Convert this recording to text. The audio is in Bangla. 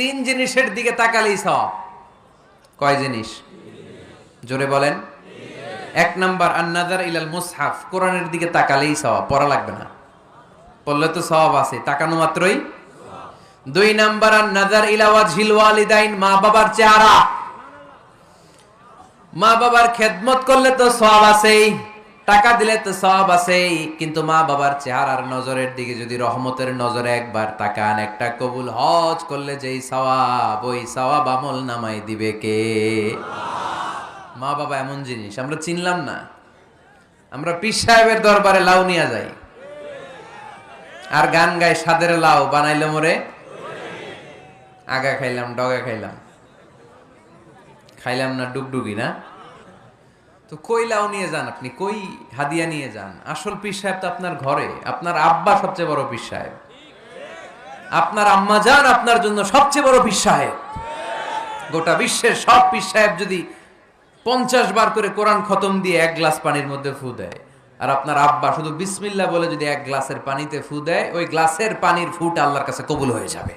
তিন জিনিসের দিকে তাকালেই সওয়াব। কয় জিনিস? জোরে বলেন। এক নাম্বার আন-নাযার ইলাল মুসহাফ, কোরআনের দিকে তাকালেই সওয়াব, পড়া লাগবে না, পড়লে তো সওয়াব আছে, তাকানো মাত্রই। দুই নাম্বার আন-নাযার ইলা ওয়াজহিল ওয়ালিদাইন, মা বাবার চেহারা, মা বাবার খেদমত করলে তো সওয়াব আছেই, টাকা দিলে তো সওয়াব আছেই, কিন্তু মা বাবার চেহারার নজরের দিকে যদি রহমতের নজরে একবার তাকান, একটা কবুল হজ করলে যেই সওয়াব, ওই সওয়াব আমল নামাই দিবে কে? মা বাবা এমন জিনিস আমরা চিনলাম না। আমরা পীর সাহেবের দরবারে লাউ নিয়ে যাই আর গান গাই, সাদের লাউ বানাইলো মোরে, আগা খাইলাম ডগা খাইলাম, খাইলাম না ডুগডুগি না। তো কই লাউ নিয়ে যান আপনি, কই হাদিয়া নিয়ে যান? আসল পীর সাহেব তো আপনার ঘরে। আপনার আব্বা সবচেয়ে বড় পীর সাহেব, আপনার আম্মা জান আপনার জন্য সবচেয়ে বড় পীর সাহেব। গোটা বিশ্বের সব পীর সাহেব যদি 50 বার করে কোরআন খতম দিয়ে এক গ্লাস পানির মধ্যে ফু দেয়, আর আপনার আব্বা শুধু বিসমিল্লাহ বলে যদি এক গ্লাসের পানিতে ফু দেয়, ওই গ্লাসের পানির ফুটা আল্লাহর কাছে কবুল হয়ে যাবে।